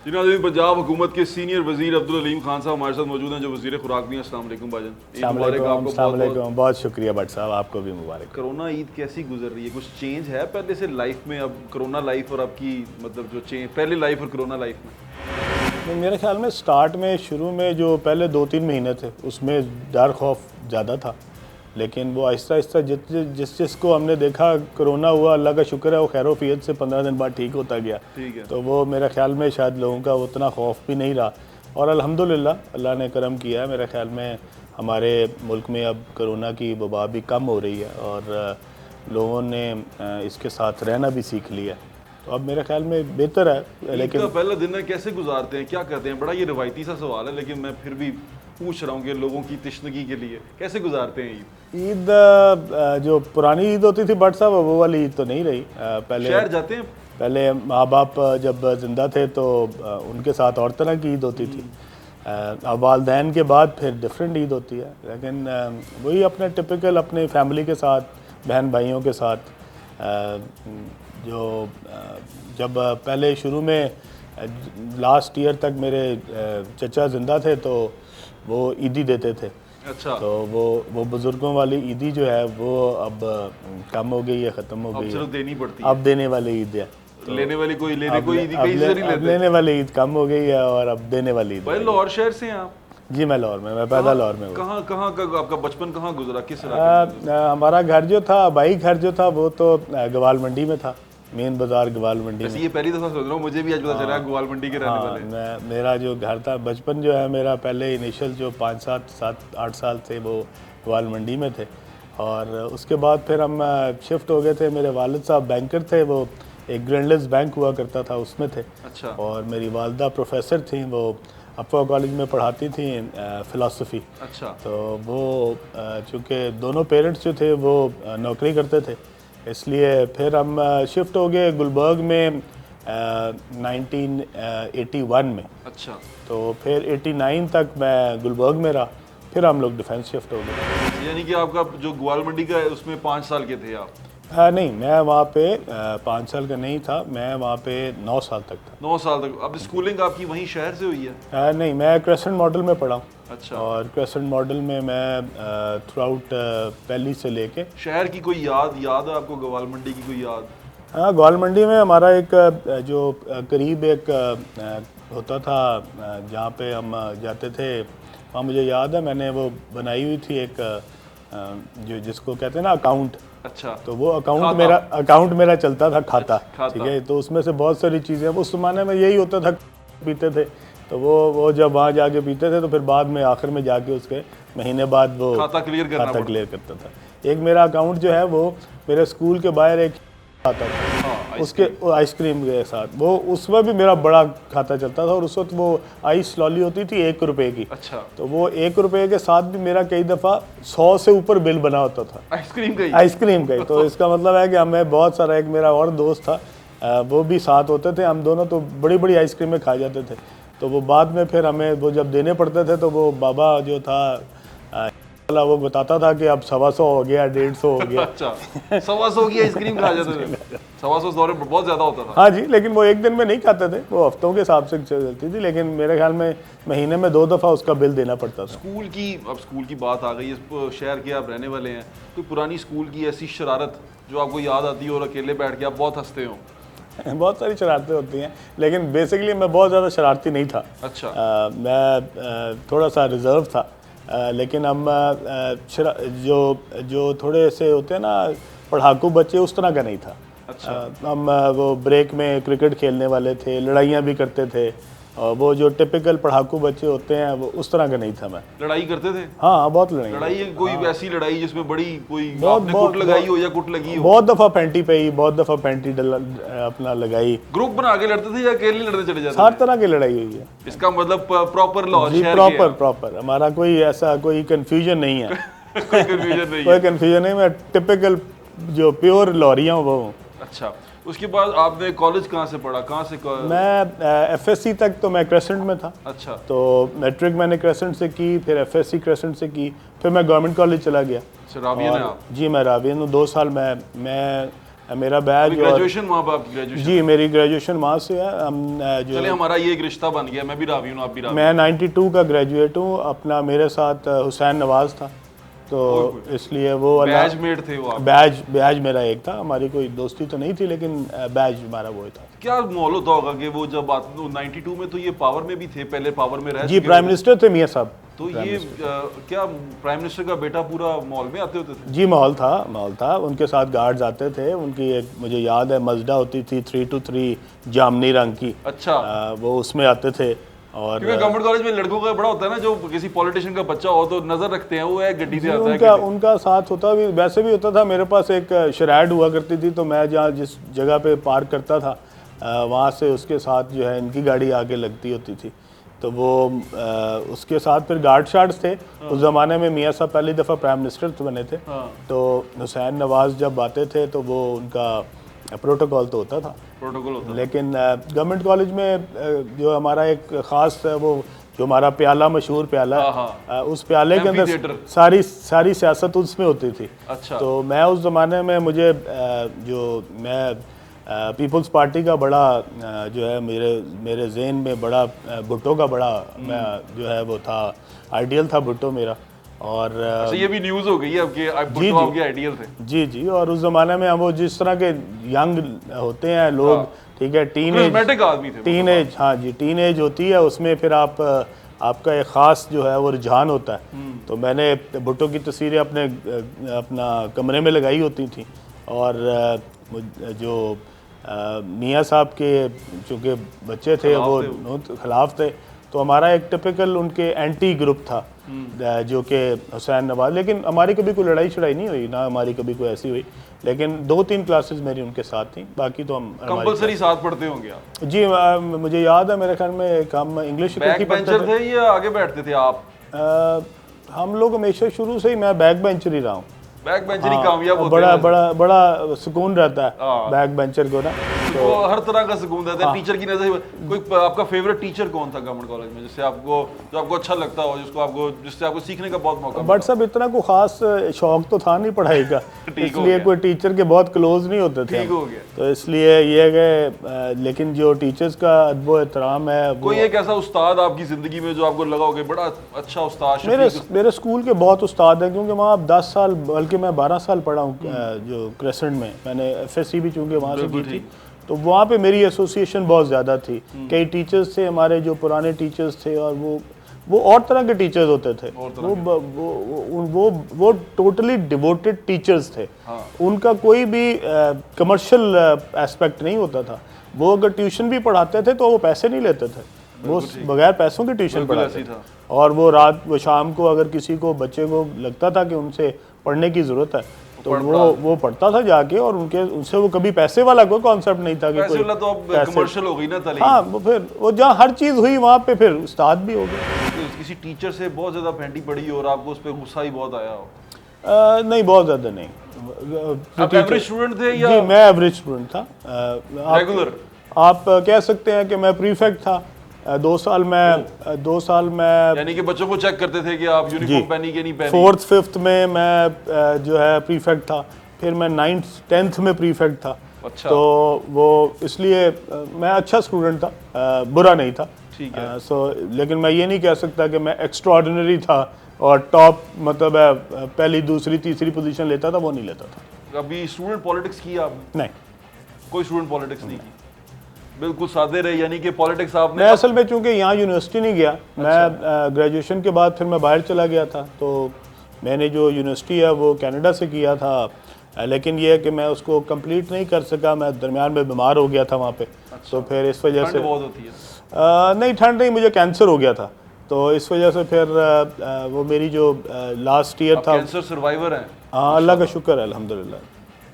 नाज़रीन, पंजाब हुकूमत के सीनियर वजीर अब्दुल हलीम खान साहब हमारे साथ मौजूद हैं, जो वजीर खुराक भी हैं। अस्सलाम वालेकुम भाईजान। बहुत शुक्रिया भट्ट साहब, आपको भी मुबारक। कोरोना ईद कैसी गुजर रही है? कुछ चेंज है पहले से लाइफ में? अब कोरोना लाइफ और आपकी मतलब जो चेंज पहले लाइफ और कोरोना लाइफ में? मेरे ख्याल में स्टार्ट में शुरू में जो पहले 2-3 महीने थे उसमें डर खौफ ज़्यादा था, लेकिन वो आहिस्ता आहिस्ता जिसको हमने देखा कोरोना हुआ, अल्लाह का शुक्र है वो खैरोफियत से 15 दिन बाद ठीक होता गया। तो वो मेरे ख्याल में शायद लोगों का उतना खौफ भी नहीं रहा, और अल्हम्दुलिल्लाह अल्लाह ने करम किया है। मेरे ख्याल में हमारे मुल्क में अब कोरोना की वबा भी कम हो रही है और लोगों ने इसके साथ रहना भी सीख लिया, तो अब मेरे ख्याल में बेहतर है। लेकिन पहला दिन है कैसे गुजारते हैं, क्या करते हैं? बड़ा ये रिवायती सा सवाल है, लेकिन मैं फिर भी पूछ रहा हूँ कि लोगों की तशनगी के लिए कैसे गुजारते हैं ईद? जो पुरानी ईद होती थी भट्ट साहब, वो वाली ईद तो नहीं रही। पहले शहर जाते हैं? पहले माँ बाप जब ज़िंदा थे तो उनके साथ और तरह की ईद होती थी। अब वालदैन के बाद फिर डिफरेंट ईद होती है, लेकिन वही अपने टिपिकल अपने फैमिली के साथ, बहन भाइयों के साथ। जो जब पहले शुरू में लास्ट ईयर तक मेरे चचा ज़िंदा थे तो वो ईदी देते थे। अच्छा। तो वो बुज़ुर्गों वाली ईदी जो है वो अब कम हो गई है, ख़त्म हो गई है। अब देनी पड़ती है। अब देने वाली ईद है, तो लेने वाली कोई ईद कहीं से नहीं लेते। लेने वाली ईद कम हो गई है और अब देने वाली ईद। भाई लाहौर शहर से हैं आप? जी मैं लाहौर में, मैं पैदा लाहौर में हूँ। कहाँ कहाँ का आपका बचपन कहाँ गुजरा, किस इलाके में? हमारा घर जो था, भाई घर जो था वो तो ग्वाल मंडी में था, मेन बाजार ग्वाल मंडी में। ये पहली दफ़ा सुन रहा हूँ, मुझे भी आज पता चला ग्वाल मंडी के रहने वाले। मेरा जो घर था, बचपन जो है मेरा, पहले इनिशियल जो 5-7-8 साल थे वो ग्वाल मंडी में थे, और उसके बाद फिर हम शिफ्ट हो गए थे। मेरे वालिद साहब बैंकर थे, वो एक ग्रैंडलेस बैंक हुआ करता था उसमें थे। अच्छा। और मेरी वालदा प्रोफेसर थी, वो अफवा कॉलेज में पढ़ाती थी फ़िलासफ़ी। अच्छा। तो वो चूँकि दोनों पेरेंट्स जो थे वो नौकरी करते थे, इसलिए फिर हम शिफ्ट हो गए गुलबर्ग में 1981 में। अच्छा। तो फिर 89 तक मैं गुलबर्ग में रहा, फिर हम लोग डिफेंस शिफ्ट हो गए। यानी कि आपका जो ग्वाल मंडी का है उसमें 5 साल के थे आप? नहीं, मैं वहाँ पे 5 साल का नहीं था, मैं वहाँ पे 9 साल तक था। 9 साल तक। अब स्कूलिंग आपकी वहीं शहर से हुई है? नहीं, मैं क्रेसेंट मॉडल में पढ़ा हूँ। अच्छा। और क्रेसेंट मॉडल में मैं थ्रू आउट पहली से लेके। शहर की कोई याद है आपको, ग्वाल मंडी की कोई याद? हाँ, ग्वाल मंडी में हमारा एक जो करीब एक होता था जहाँ पे हम जाते थे, वहाँ मुझे याद है मैंने वो बनाई हुई थी एक जो जिसको कहते हैं ना अकाउंट। अच्छा। तो वो अकाउंट मेरा चलता था, खाता। ठीक है, तो उसमें से बहुत सारी चीज़ें, उस ज़माने में यही होता था, पीते थे। तो वो जब वहाँ जाके पीते थे तो फिर बाद में आखिर में जाके उसके महीने बाद वो खाता क्लियर करता था। एक मेरा अकाउंट जो है वो मेरे स्कूल के बाहर एक खाता था। उसके आइसक्रीम के साथ, वो उसमें भी मेरा बड़ा खाता चलता था, और उस वक्त वो आइस लॉली होती थी 1 रुपए की। अच्छा। तो वो 1 रुपए के साथ भी मेरा कई दफ़ा 100 से ऊपर बिल बना होता था आइसक्रीम का ही। तो इसका मतलब है कि हमें बहुत सारा, एक मेरा और दोस्त था वो भी साथ होते थे, हम दोनों तो बड़ी बड़ी आइसक्रीमें खा जाते थे। तो वो बाद में फिर हमें वो जब देने पड़ते थे तो वो बाबा जो था वो बताता था कि अब 125 हो गया, 150 हो गया। अच्छा, 125 की आइसक्रीम खा जाते थे? 125 दौर में बहुत ज़्यादा होता था। हाँ जी, लेकिन वो एक दिन में नहीं खाते थे, वो हफ्तों के हिसाब से चलती थी, लेकिन मेरे ख्याल में महीने में 2 दफ़ा उसका बिल देना पड़ता था। अब स्कूल की बात आ गई, इस शहर के आप रहने वाले हैं, कोई पुरानी स्कूल की ऐसी शरारत जो आपको याद आती हो और अकेले बैठ के आप बहुत हंसते हो? बहुत सारी शरारतें होती हैं, लेकिन बेसिकली मैं बहुत ज़्यादा शरारती नहीं था। अच्छा। मैं थोड़ा सा रिज़र्व था, लेकिन हम जो थोड़े से होते हैं ना पढ़ाकू बच्चे, उस तरह का नहीं था। अच्छा। हम वो ब्रेक में क्रिकेट खेलने वाले थे, लड़ाइयाँ भी करते थे, और वो जो टिपिकल पढ़ाकू बच्चे होते हैं वो उस तरह का नहीं था मैं। लड़ाई करते थे? हाँ, बहुत लड़ाई कोई वैसी लड़ाई जिसमें बड़ी कोई आपने कुट लगाई हो या कुट लगी हो? बहुत दफ़ा पैंटी पे ही, बहुत दफ़ा पैंटी अपना लगाई। ग्रुप बना के लड़ते थे या अकेले लड़ते चले जाते? हर तरह की लड़ाई हुई है। इसका मतलब प्रॉपर लॉ? जी, प्रॉपर हमारा कोई ऐसा कोई कन्फ्यूजन नहीं है। कोई कन्फ्यूजन नहीं, मैं टिपिकल जो प्योर लॉरियाँ वो। अच्छा, उसके बाद आपने कॉलेज कहाँ से पढ़ा, कहाँ से? मैं एफएससी तक तो मैं क्रेसेंट में था। अच्छा। तो मैट्रिक मैंने क्रेसेंट से की, फिर एफएससी क्रेसेंट से की, फिर मैं गवर्नमेंट कॉलेज चला गया। रावियन है आप? जी, मैं रावियन हूँ। 2 साल मैं मेरा बैच और ग्रेजुएशन वहाँ पर आपकी ग्रेजुएशन? जी मेरी ग्रेजुएशन वहाँ से है। हम जो चलिए हमारा ये एक रिश्ता बन गया, मैं भी रावी हूँ, आप भी रावी। मैं 92 का ग्रेजुएट हूँ। अपना मेरे साथ हुसैन नवाज था, तो इसलिए वो बैचमेट थे वो आप? बैच मेरा एक था, हमारी कोई दोस्ती तो नहीं थी लेकिन बैच हमारा वो था। क्या माहौल होता होगा कि वो जब 92 में तो ये पावर में भी थे, पहले पावर में रह जी चुके प्राइम थे। मिनिस्टर थे मियाँ साहब। तो ये क्या प्राइम मिनिस्टर का बेटा पूरा माहौल में आते होते थे? जी माहौल था। उनके साथ गार्ड्स आते थे। उनकी एक मुझे याद है मजडा होती थी 323 जामनी रंग की। अच्छा। वो उसमें आते थे। और क्योंकि गवर्नमेंट कॉलेज में लड़कों का बड़ा होता है ना, जो किसी पॉलिटिशियन का बच्चा हो तो नजर रखते हैं, वो है गड्डी से आता है। उनका साथ होता भी वैसे भी होता था। मेरे पास एक शराइड हुआ करती थी, तो मैं जहाँ जिस जगह पे पार्क करता था वहाँ से उसके साथ जो है इनकी गाड़ी आगे लगती होती थी, तो वो उसके साथ फिर गार्ड शार्ड्स थे। उस ज़माने में मियाँ साहब पहली दफ़ा प्राइम मिनिस्टर बने थे। तो हुसैन नवाज जब आते थे तो वो उनका प्रोटोकॉल तो होता था, प्रोटोकॉल होता। लेकिन गवर्नमेंट कॉलेज में जो हमारा एक ख़ास वो जो हमारा प्याला, मशहूर प्याला, उस प्याले के अंदर सारी सियासत उसमें होती थी। अच्छा। तो मैं उस ज़माने में मुझे जो मैं पीपल्स पार्टी का बड़ा जो है मेरे जहन में बड़ा भुट्टो का बड़ा मैं जो है वो था, आइडियल था भुट्टो मेरा। और ये भी न्यूज़ हो गई है आपके भुट्टो आपके आइडियल थे? जी। और उस ज़माने में हम वो जिस तरह के यंग होते हैं लोग, ठीक है, टीनेज, हाँ जी, टीनेज होती है, उसमें फिर आपका एक ख़ास जो है वो रुझान होता है। तो मैंने भुट्टो की तस्वीरें अपना कमरे में लगाई होती थी। और जो मियाँ साहब के चूँकि बच्चे थे वो खिलाफ थे, तो हमारा एक टिपिकल उनके एंटी ग्रुप था जो कि हुसैन नवाज। लेकिन हमारी कभी कोई लड़ाई शड़ाई नहीं हुई ना, हमारी कभी कोई ऐसी हुई। लेकिन 2-3 क्लासेस मेरी उनके साथ थी, बाकी तो हम कंपलसरी साथ पढ़ते होंगे आप? जी मुझे याद है, मेरे ख्याल में हम इंग्लिश बैक बेंचर थे या आगे बैठते थे आप? हम लोग हमेशा शुरू से ही मैं बैक बेंचर ही रहा हूँ। बैक बेंचर ही कामयाब होते हैं। बड़ा सुकून रहता है बैक बेंचर को ना, तो हर तरह का सुकून रहता है। टीचर की नजर कोई आपका फेवरेट टीचर कौन था गवर्नमेंट कॉलेज में, जिससे आपको अच्छा लगता हो, जिससे आपको सीखने का बहुत मौका? बट सब इतना कोई खास शौक तो था नहीं पढ़ाई का, इसलिए कोई टीचर के बहुत क्लोज नहीं होते थे। ठीक हो गया। तो इसलिए ये कि लेकिन जो टीचर्स का अदब एहतराम है, कोई एक ऐसा उस्ताद आपकी जिंदगी में जो आपको लगा हो कि बड़ा अच्छा उस्ताद? मेरे स्कूल के बहुत उस्ताद हैं, क्योंकि वहाँ 10 साल बल्कि मैं 12 साल पढ़ा हूँ जो क्रेसेंट में। मैंने FSC भी चूँकि वहाँ से की थी, तो वहाँ पे मेरी एसोसिएशन बहुत ज़्यादा थी। कई टीचर्स थे हमारे जो पुराने टीचर्स थे, और वो और तरह के टीचर्स होते थे। वो टोटली डिवोटेड टीचर्स थे। उनका कोई भी कमर्शियल एस्पेक्ट नहीं होता था। वो अगर ट्यूशन भी पढ़ाते थे तो वो पैसे नहीं लेते थे, वो बगैर पैसों के ट्यूशन पढ़ाते थे। और वो शाम को अगर किसी को बच्चे को लगता था कि उनसे पढ़ने की ज़रूरत है, तो वो पढ़ता था जाके, और उनसे वो कभी पैसे वाला कोई कॉन्सेप्ट नहीं था कि पैसे वाला। तो अब कमर्शियल हो गई ना तालीम। हाँ, वो फिर वो जहाँ हर चीज़ हुई वहाँ पे फिर उस्ताद भी हो गए। तो किसी टीचर से बहुत ज़्यादा फेंटी पड़ी और आपको उस पर गुस्सा ही बहुत आया हो? नहीं, बहुत ज़्यादा नहीं। आप एवरेज स्टूडेंट थे या? जी मैं एवरेज स्टूडेंट था। रेगुलर आप कह सकते हैं कि मैं प्रीफेक्ट था। 2 साल में यानी कि बच्चों को चेक करते थे कि आप यूनिफॉर्म पहनी कि नहीं पहनी। 4th 5th में मैं जो है प्रीफेक्ट था। फिर मैं 9th 10th में प्रीफेक्ट था। अच्छा। तो वो इसलिए मैं अच्छा स्टूडेंट था, बुरा नहीं था। ठीक है। लेकिन मैं ये नहीं कह सकता कि मैं एक्स्ट्राऑर्डिनरी था और टॉप, मतलब पहली दूसरी तीसरी पोजीशन लेता था, वो नहीं लेता था। अभी स्टूडेंट पॉलिटिक्स की आपने? नहीं, कोई स्टूडेंट पॉलिटिक्स नहीं की, बिल्कुल सादे रहे। यानी कि पॉलिटिक्स आपने? मैं असल में चूंकि यहाँ यूनिवर्सिटी नहीं गया, मैं ग्रेजुएशन के बाद फिर मैं बाहर चला गया था। तो मैंने जो यूनिवर्सिटी है वो कनाडा से किया था, लेकिन ये है कि मैं उसको कंप्लीट नहीं कर सका। मैं दरमियान में बीमार हो गया था वहाँ पे। अच्छा। तो फिर इस वजह से बहुत होती है? नहीं, ठंड नहीं, मुझे कैंसर हो गया था। तो इस वजह से फिर वो मेरी जो लास्ट ईयर था। कैंसर सर्वाइवर हैं? हाँ, अल्लाह का शुक्र है, अल्हम्दुलिल्लाह।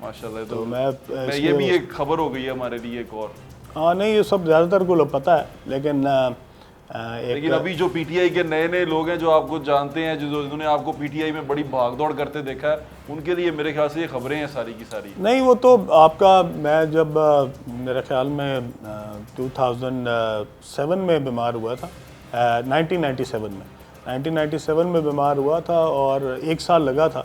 माशाल्लाह। तो मैं ये भी एक खबर हो गई है हमारे लिए एक और। हाँ, नहीं, ये सब ज़्यादातर को लोग पता है, लेकिन अभी जो पीटीआई के नए लोग हैं जो आपको जानते हैं, जिन्होंने आपको पीटीआई में बड़ी भागदौड़ करते देखा है, उनके लिए मेरे ख्याल से ये खबरें हैं सारी की सारी। नहीं, वो तो आपका, मैं जब मेरे ख्याल में 2007 में बीमार हुआ था, 1997 में बीमार हुआ था, और 1 साल लगा था।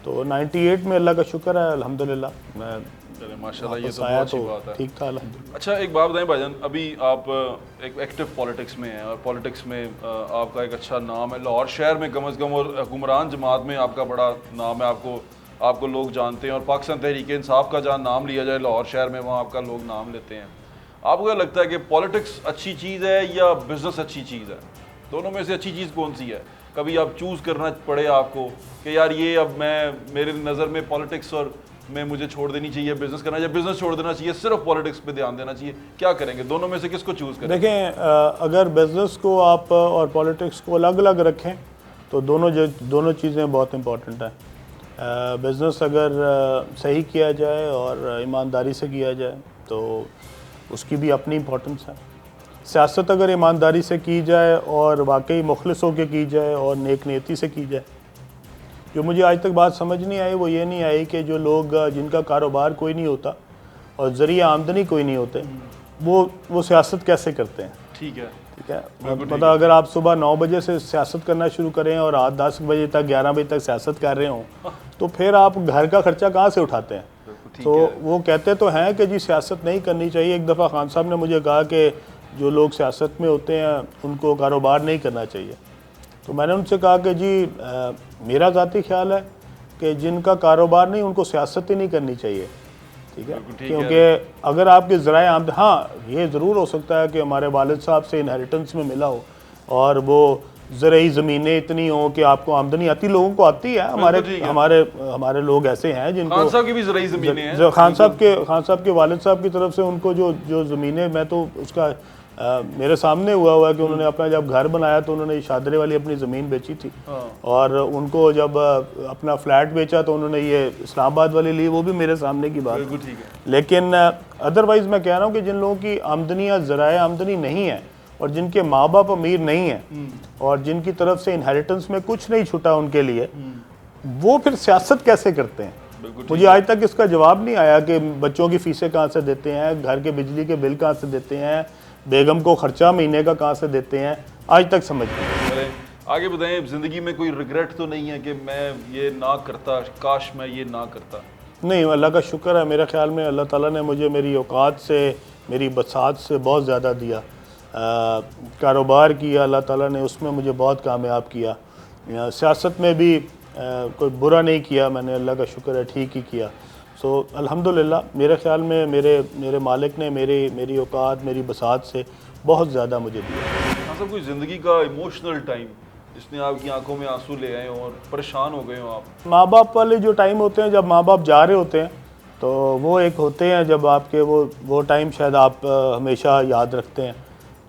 तो 98 में अल्लाह का शुक्र है अल्हम्दुलिल्लाह मैं चले माशाल्लाह, ये वापस तो आया बहुत अच्छी तो बात है। ठीक था अल्हम्दुलिल्लाह। अच्छा एक बात बताएं भाईजान, अभी आप एक एक्टिव पॉलिटिक्स में हैं और पॉलिटिक्स में आपका एक अच्छा नाम है लाहौर शहर में कम अज़ कम, और हुक्मरान जमात में आपका बड़ा नाम है, आपको लोग जानते हैं, और पाकिस्तान तहरीक इंसाफ का जहाँ नाम लिया जाए लाहौर शहर में, वहाँ आपका लोग नाम लेते हैं। आपको क्या लगता है कि पॉलिटिक्स अच्छी चीज़ है या बिज़नेस अच्छी चीज़ है? दोनों में से अच्छी चीज़ कौन सी है? कभी आप चूज़ करना पड़े आपको कि यार ये अब मेरे नज़र में पॉलिटिक्स और में मुझे छोड़ देनी चाहिए, बिजनेस करना, या बिजनेस छोड़ देना चाहिए, सिर्फ पॉलिटिक्स पे ध्यान देना चाहिए, क्या करेंगे? दोनों में से किसको चूज़ करें? देखें अगर बिज़नेस को आप और पॉलिटिक्स को अलग अलग रखें तो दोनों चीज़ें बहुत इम्पॉर्टेंट हैं। बिज़नेस अगर सही किया जाए और ईमानदारी से किया जाए तो उसकी भी अपनी इम्पोर्टेंस है। सियासत अगर ईमानदारी से की जाए और वाकई मुखलिस होकर की जाए और नेक नीयती से की जाए, जो मुझे आज तक बात समझ नहीं आई वो ये नहीं आई कि जो लोग जिनका कारोबार कोई नहीं होता और ज़रिया आमदनी कोई नहीं होते वो सियासत कैसे करते हैं? ठीक है मतलब अगर आप सुबह 9 बजे से सियासत करना शुरू करें और रात 10 बजे तक 11 बजे तक सियासत कर रहे हों तो फिर आप घर का खर्चा कहाँ से उठाते हैं? तो वो कहते तो हैं कि जी सियासत नहीं करनी चाहिए। एक दफ़ा खान साहब ने मुझे कहा कि जो लोग सियासत में होते हैं उनको कारोबार नहीं करना चाहिए। तो मैंने उनसे कहा कि जी मेरा ज़ाती ख्याल है कि जिनका कारोबार नहीं उनको सियासत ही नहीं करनी चाहिए। ठीक है, क्योंकि अगर आपके ज़राए आमदनी, हाँ ये ज़रूर हो सकता है कि हमारे वालिद साहब से इनहेरिटेंस में मिला हो और वो ज़रई ज़मीनें इतनी हों कि आपको आमदनी आती, लोगों को आती है। हमारे लोग ऐसे हैं जिनको खान साहब की भी ज़रई ज़मीनें हैं। खान साहब के वालिद साहब की तरफ से उनको जो ज़मीनें, मैं तो उसका मेरे सामने हुआ है कि उन्होंने अपना जब घर बनाया तो उन्होंने शादरे वाली अपनी ज़मीन बेची थी और उनको जब अपना फ्लैट बेचा तो उन्होंने ये इस्लामाबाद वाली ली, वो भी मेरे सामने की बात है। लेकिन अदरवाइज़ मैं कह रहा हूँ कि जिन लोगों की आमदनी या ज़राए आमदनी नहीं है और जिनके माँ बाप अमीर नहीं हैं और जिनकी तरफ से इनहेरिटेंस में कुछ नहीं छुटा उनके लिए, वो फिर सियासत कैसे करते हैं? मुझे आज तक इसका जवाब नहीं आया कि बच्चों की फ़ीसें कहाँ से देते हैं, घर के बिजली के बिल कहाँ से देते हैं, बेगम को खर्चा महीने का कहाँ से देते हैं, आज तक समझ नहीं। आगे बताएं, ज़िंदगी में कोई रिग्रेट तो नहीं है कि मैं ये ना करता, काश मैं ये ना करता? नहीं, अल्लाह का शुक्र है। मेरे ख्याल में अल्लाह ताला ने मुझे मेरी औकात से, मेरी बसात से बहुत ज़्यादा दिया। कारोबार किया अल्लाह ताला ने, उसमें मुझे बहुत कामयाब किया। सियासत में भी कोई बुरा नहीं किया मैंने, अल्लाह का शुक्र है, ठीक ही किया। सो अल्हम्दुलिल्लाह मेरे ख्याल में मेरे मालिक ने मेरी औकात, मेरी बसात से बहुत ज़्यादा मुझे दिया। हाँ सब, कोई ज़िंदगी का इमोशनल टाइम जिसने आपकी आंखों में आंसू ले आए और परेशान हो गए हो आप? माँ बाप वाले जो टाइम होते हैं, जब माँ बाप जा रहे होते हैं तो वो एक होते हैं, जब आपके वो टाइम शायद आप हमेशा याद रखते हैं।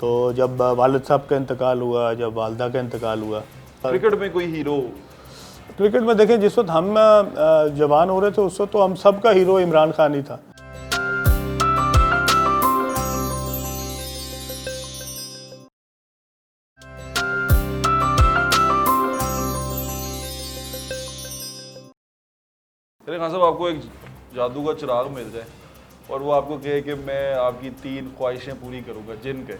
तो जब वालिद साहब का इंतकाल हुआ, जब वालदा का इंतकाल हुआ। क्रिकेट में कोई हीरो? क्रिकेट में देखें, जिस वक्त हम जवान हो रहे थे उस वक्त तो हम सब का हीरो इमरान खान ही था। चलिए खान साहब, आपको एक जादू का चिराग मिल जाए और वो आपको कहे कि मैं आपकी 3 ख्वाहिशें पूरी करूँगा जिन के,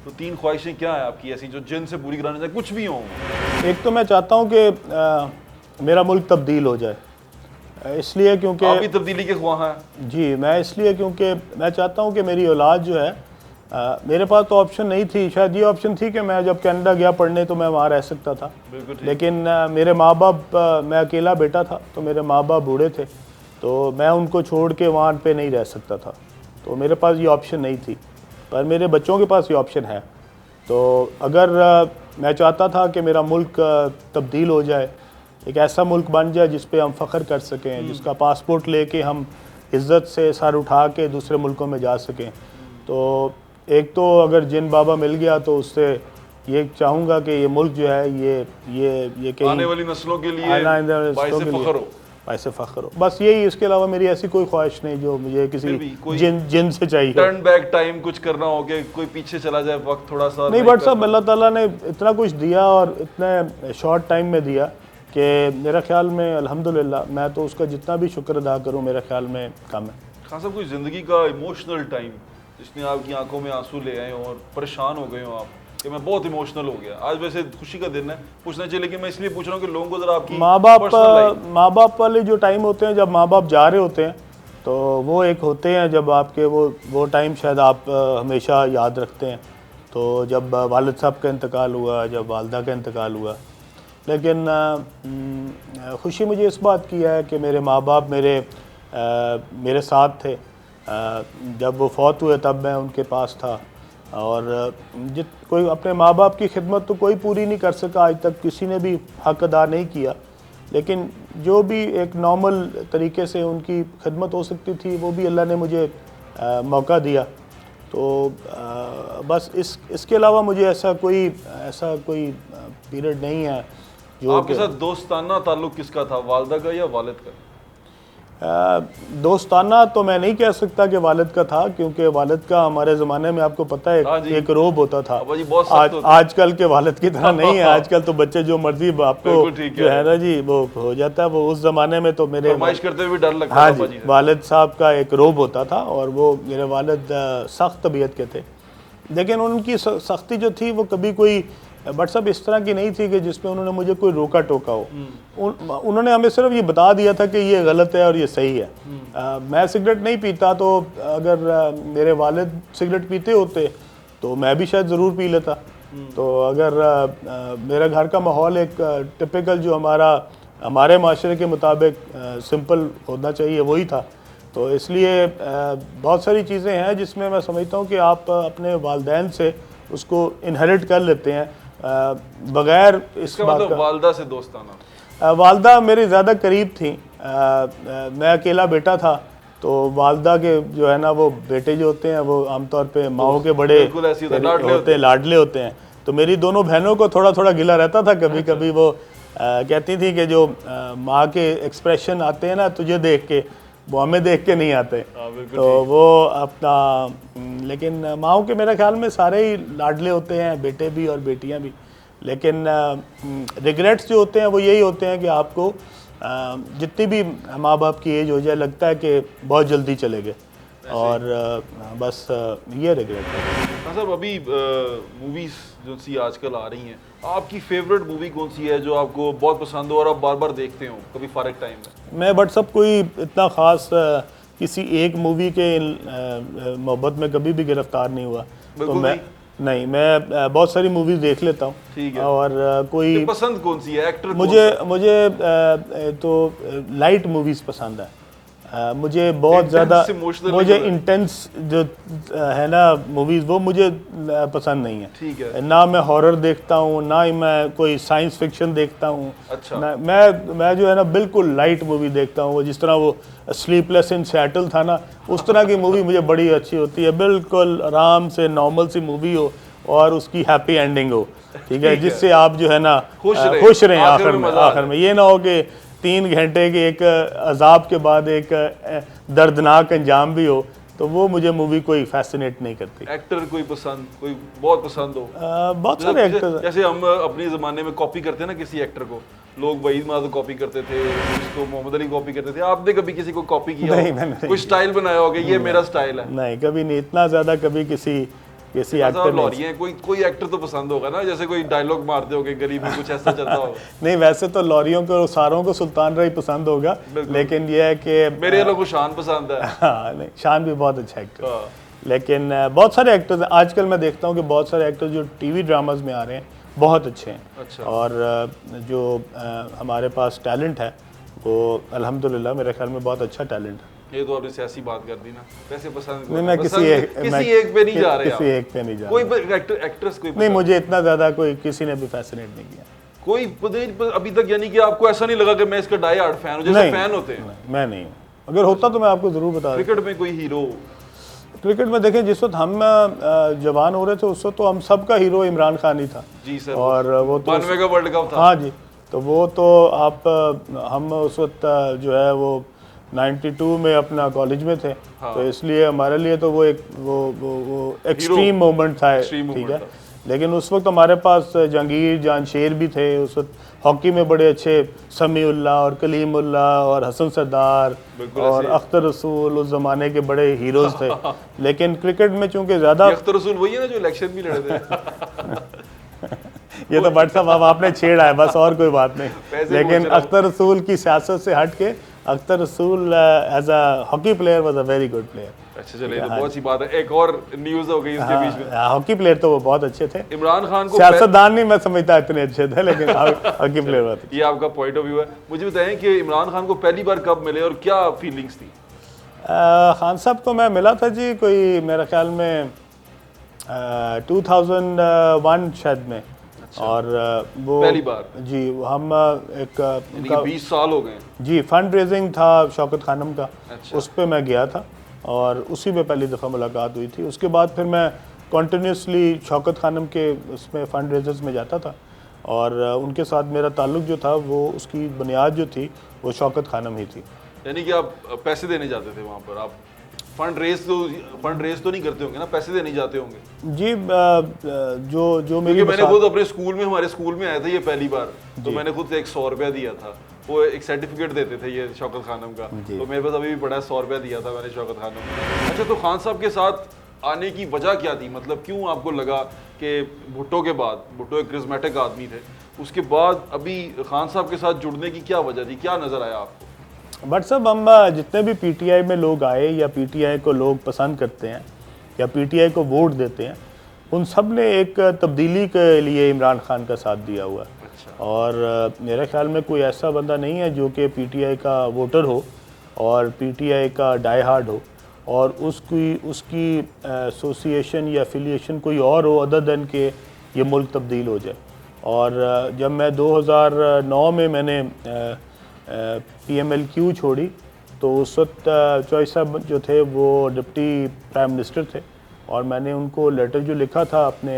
तो 3 ख्वाहिशें क्या है आपकी ऐसी जो जिन से पूरी कराना चाहे, कुछ भी हो? एक तो मैं चाहता हूँ कि मेरा मुल्क तब्दील हो जाए, इसलिए क्योंकि आप भी तब्दीली के ख्वाह हैं। जी, मैं इसलिए क्योंकि मैं चाहता हूँ कि मेरी औलाद जो है, मेरे पास तो ऑप्शन नहीं थी, शायद ये ऑप्शन थी कि मैं जब कनाडा गया पढ़ने तो मैं वहाँ रह सकता था, लेकिन मेरे माँ बाप, मैं अकेला बेटा था तो मेरे माँ बाप बूढ़े थे, तो मैं उनको छोड़ के वहाँ पे नहीं रह सकता था, तो मेरे पास ये ऑप्शन नहीं थी। पर मेरे बच्चों के पास ये ऑप्शन है। तो अगर मैं चाहता था कि मेरा मुल्क तब्दील हो जाए, एक ऐसा मुल्क बन जाए जिस पे हम फ़ख्र कर सकें, जिसका पासपोर्ट लेके हम इज़्ज़त से सर उठा के दूसरे मुल्कों में जा सकें। तो एक तो अगर जिन बाबा मिल गया तो उससे ये चाहूँगा कि ये मुल्क जो है ये कहीं आने वाली नस्लों के लिए बाइस फ़ख्र हो, बस यही। इसके अलावा मेरी ऐसी कोई ख्वाहिश नहीं जो मुझे किसी जिन से चाहिए। टर्न बैक टाइम कुछ करना हो कि कोई पीछे चला जाए वक्त थोड़ा सा? नहीं, बट साहब अल्लाह ताला ने इतना कुछ दिया और इतने शॉर्ट टाइम में दिया कि मेरा ख्याल में अल्हम्दुलिल्लाह मैं तो उसका जितना भी शुक्र अदा करूँ मेरे ख्याल में कम है। खान साहब, कोई ज़िंदगी का इमोशनल टाइम जिसने आपकी आंखों में आंसू ले आए और परेशान हो गए हो आप, कि मैं बहुत इमोशनल हो गया? आज वैसे खुशी का दिन है, पूछना चाहिए, लेकिन मैं इसलिए पूछ रहा हूँ कि लोगों को जरा आपकी माँ बाप वाले जो टाइम होते हैं, जब माँ बाप जा रहे होते हैं, तो वो एक होते हैं जब आपके वो टाइम शायद आप हमेशा याद रखते हैं। तो जब वालिद साहब का इंतकाल हुआ, जब वालदा का इंतकाल हुआ, लेकिन खुशी मुझे इस बात की है कि मेरे माँ बाप मेरे साथ थे। जब वो फौत हुए तब मैं उनके पास था, और कोई अपने माँ बाप की खिदमत तो कोई पूरी नहीं कर सका, आज तक किसी ने भी हक अदा नहीं किया, लेकिन जो भी एक नॉर्मल तरीके से उनकी खिदमत हो सकती थी वो भी अल्लाह ने मुझे मौका दिया। तो बस इसके अलावा मुझे ऐसा कोई पीरियड नहीं है जो आपके साथ दोस्ताना ताल्लुक किसका था, वालदा का या वालिद का? दोस्ताना तो मैं नहीं कह सकता कि वालिद का था, क्योंकि वालिद का हमारे ज़माने में आपको पता है एक रोब होता था। आजकल के वालिद की तरह नहीं है। आजकल तो बच्चे जो मर्जी आपको जो है ना जी वो हो जाता है। वो उस ज़माने में तो मेरे फरमाइश करते हुए डर लगता था। हाँ जी, वालिद साहब का एक रोब होता था, और वो मेरे वालिद सख्त तबीयत के थे, लेकिन उनकी सख्ती जो थी वो कभी कोई बट सब इस तरह की नहीं थी कि जिसमें उन्होंने मुझे कोई रोका टोका हो। उन्होंने हमें सिर्फ ये बता दिया था कि ये गलत है और ये सही है। मैं सिगरेट नहीं पीता, तो अगर मेरे वालिद सिगरेट पीते होते तो मैं भी शायद ज़रूर पी लेता। तो अगर मेरे घर का माहौल एक टिपिकल जो हमारे माशरे के मुताबिक सिंपल होना चाहिए वही था। तो इसलिए बहुत सारी चीज़ें हैं जिसमें मैं समझता हूँ कि आप अपने वालिदैन से उसको इनहेरिट कर लेते हैं बगैर इस बात का। वालदा से दोस्ताना? वालदा मेरे ज़्यादा करीब थी। मैं अकेला बेटा था, तो वालदा के जो है ना वो बेटे जो होते हैं वो आमतौर पे माओ के बड़े लाडले होते हैं। तो मेरी दोनों बहनों को थोड़ा थोड़ा गिला रहता था। कभी कभी वो कहती थी कि जो माँ के एक्सप्रेशन आते हैं ना तुझे देख के, वो हमें देख के नहीं आते। तो वो अपना, लेकिन माओ के मेरे ख्याल में सारे ही लाडले होते हैं, बेटे भी और बेटियां भी। लेकिन रिग्रेट्स जो होते हैं वो यही होते हैं कि आपको जितनी भी माँ बाप की एज हो जाए लगता है कि बहुत जल्दी चले गए, और बस ये रिग्रेट है। हाँ साहब, अभी मूवीज़ जो सी आजकल आ रही हैं, आपकी फेवरेट मूवी कौन सी है जो आपको बहुत पसंद हो और आप बार बार देखते हो कभी फारिग टाइम में? मैं बट सब कोई इतना ख़ास किसी एक मूवी के मोहब्बत में कभी भी गिरफ्तार नहीं हुआ। तो मैं बहुत सारी मूवीज़ देख लेता हूँ। ठीक है। और कोई पसंद कौन सी है एक्टर? मुझे तो लाइट मूवीज़ पसंद है। मुझे बहुत ज़्यादा मुझे इंटेंस जो है ना मूवीज़ वो मुझे पसंद नहीं है। ठीक है। ना मैं हॉरर देखता हूँ, ना ही मैं कोई साइंस फिक्शन देखता हूँ। अच्छा। मैं जो है ना बिल्कुल लाइट मूवी देखता हूँ। जिस तरह वो स्लीपलेस इन सिएटल था ना, उस तरह की मूवी मुझे बड़ी अच्छी होती है। बिल्कुल आराम से नॉर्मल सी मूवी हो और उसकी हैप्पी एंडिंग हो। ठीक है, जिससे आप जो है ना खुश रहें आखिर में। ये ना हो कि 3 घंटे के एक अजाब के बाद एक दर्दनाक अंजाम भी हो, तो वो मुझे मूवी कोई फैसिनेट नहीं करती। एक्टर कोई पसंद, कोई बहुत पसंद हो? बहुत सारे एक्टर, जैसे हम अपने ज़माने में कॉपी करते हैं ना किसी एक्टर को, लोग वहीद माज़ को कॉपी करते थे, तो मोहम्मद अली कॉपी करते थे। आपने कभी किसी को कॉपी किया? नहीं, कोई स्टाइल बनाया होगा, ये मेरा स्टाइल है? नहीं, कभी नहीं। इतना ज़्यादा कभी किसी एक्टर ने कोई एक्टर तो पसंद होगा ना, जैसे कोई डायलॉग मारते होगे गली में, कुछ ऐसा चलता होगा? नहीं, वैसे तो लॉरियों को सारों को सुल्तान राय पसंद होगा, लेकिन ये है कि मेरे लोगों को शान पसंद है। हाँ, नहीं, शान भी बहुत अच्छा एक्टर है। लेकिन बहुत सारे एक्टर्स आजकल मैं देखता हूँ कि बहुत सारे एक्टर्स जो टीवी ड्रामाज में आ रहे हैं बहुत अच्छे हैं। अच्छा। और जो हमारे पास टैलेंट है वो अल्हम्दुलिल्लाह मेरे ख्याल में बहुत अच्छा टैलेंट है। ये तो आपने सियासी बात कर दी ना, वैसे पसंद नहीं, मैं किसी एक पे नहीं जा रहा। कोई एक्ट्रेस कोई नहीं, मुझे इतना ज़्यादा कोई किसी ने भी फैसिनेट नहीं किया कोई अभी तक। यानी कि आपको ऐसा नहीं लगा कि मैं इसका डाई हार्ड फैन हूं, जैसे फैन होते हैं? मैं नहीं हूं। अगर होता तो मैं आपको ज़रूर बता। क्रिकेट में कोई हीरो? क्रिकेट में देखें, जिस वक्त हम जवान हो रहे थे उस वक्त तो हम सबका हीरो इमरान खान ही था। जी सर। और वो तो 92 का वर्ल्ड कप था। हाँ जी, तो वो तो हम उस वक्त जो है वो 92 में अपना कॉलेज में थे। हाँ। तो इसलिए हमारे लिए तो वो एक वो एक्सट्रीम मोमेंट था। ठीक है, लेकिन उस वक्त हमारे पास जहांगीर जानशेर भी थे। उस वक्त हॉकी में बड़े अच्छे समीउल्लाह और कलीमुल्लाह और हसन सरदार और अख्तर रसूल उस ज़माने के बड़े हीरोज़ थे। लेकिन क्रिकेट में चूँकि ज़्यादा अख्तर रसूल वही है ना जो इलेक्शन भी लड़े थे? ये तो भट्ट साहब अब आपने छेड़ा है बस, और कोई बात नहीं। पैसे लेकिन पूछ रहा हूँ। अख्तर रसूल की सियासत से हट के Akhtar Rasool as a hockey player was a very good player. अच्छा चलिए, तो बहुत सी बात है। एक और न्यूज़ हो गई इसके बीच में, हॉकी प्लेयर तो वो बहुत अच्छे थे, इमरान खान को सियासतदान नहीं मैं समझता इतने अच्छे थे, लेकिन हॉकी प्लेयर बहुत अच्छे। ये आपका पॉइंट ऑफ व्यू है। मुझे बताएं कि इमरान खान को पहली बार कब मिले और क्या फीलिंग्स थी? खान साहब को मैं मिला था जी कोई मेरे ख्याल में 2001 शायद में। और वो पहली बार जी हम एक यानी कि 20 साल हो गए हैं। जी फंड रेजिंग था शौकत खानम का, अच्छा। उस पे मैं गया था और उसी में पहली दफ़ा मुलाकात हुई थी। उसके बाद फिर मैं कॉन्टीन्यूसली शौकत खानम के उसमें फ़ंड रेजर्स में जाता था और उनके साथ मेरा ताल्लुक़ जो था वो उसकी बुनियाद जो थी वो शौकत खानम ही थी। यानी कि आप पैसे देने जाते थे वहाँ पर, आप फंड रेज तो नहीं करते होंगे ना, पैसे देने जाते होंगे? जी जो मेरी क्योंकि मैंने खुद अपने स्कूल में, हमारे स्कूल में आया था ये पहली बार, तो मैंने खुद से 100 रुपया दिया था। वो एक सर्टिफिकेट देते थे ये शौकत खानम का, तो मेरे पास अभी भी पड़ा है, 100 रुपया दिया था मैंने शौकत खानम को। अच्छा, तो खान साहब के साथ आने की वजह क्या थी? मतलब क्यों आपको लगा कि भुट्टो के बाद, भुट्टो एक क्रिस्मेटिक आदमी थे, उसके बाद अभी खान साहब के साथ जुड़ने की क्या वजह थी, क्या नज़र आया आपको? बट सब हम जितने भी पीटीआई में लोग आए या पीटीआई को लोग पसंद करते हैं या पीटीआई को वोट देते हैं, उन सब ने एक तब्दीली के लिए इमरान खान का साथ दिया हुआ है। अच्छा। और मेरे ख्याल में कोई ऐसा बंदा नहीं है जो कि पीटीआई का वोटर हो और पीटीआई का डाई हार्ड हो और उसकी एसोसिएशन या एफिलिएशन कोई और हो अदर देन के ये मुल्क तब्दील हो जाए। और जब मैं 2009 में मैंने PMLQ छोड़ी तो उस वक्त चॉइस साहब जो थे वो डिप्टी प्राइम मिनिस्टर थे और मैंने उनको लेटर जो लिखा था अपने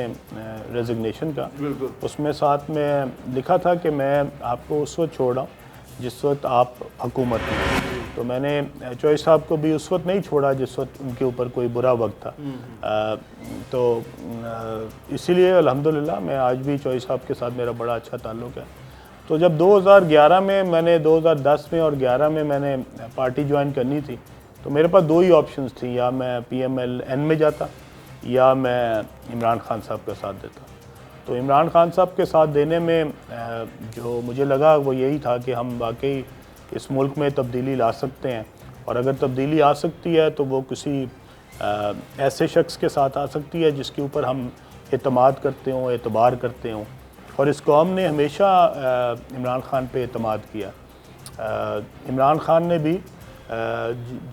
रेजिग्नेशन का, उसमें साथ में लिखा था कि मैं आपको उस वक्त छोड़ रहा हूँ जिस वक्त आप हुकूमत में। तो मैंने चॉइस साहब को भी उस वक्त नहीं छोड़ा जिस वक्त उनके ऊपर कोई बुरा वक्त था। तो इसीलिए अल्हम्दुलिल्लाह मैं आज भी चॉइस साहब के साथ मेरा बड़ा अच्छा ताल्लुक़ है। तो जब 2011 में मैंने 2010 में और 11 में मैंने पार्टी ज्वाइन करनी थी तो मेरे पास दो ही ऑप्शंस थी, या मैं PMLN में जाता या मैं इमरान खान साहब का साथ देता। तो इमरान खान साहब के साथ देने में जो मुझे लगा वो यही था कि हम वाकई इस मुल्क में तब्दीली ला सकते हैं और अगर तब्दीली आ सकती है तो वो किसी ऐसे शख्स के साथ आ सकती है जिसके ऊपर हम एतमाद करते हों, एतबार करते हों। और इस कौम ने हमेशा इमरान खान पे एतमाद किया। इमरान खान ने भी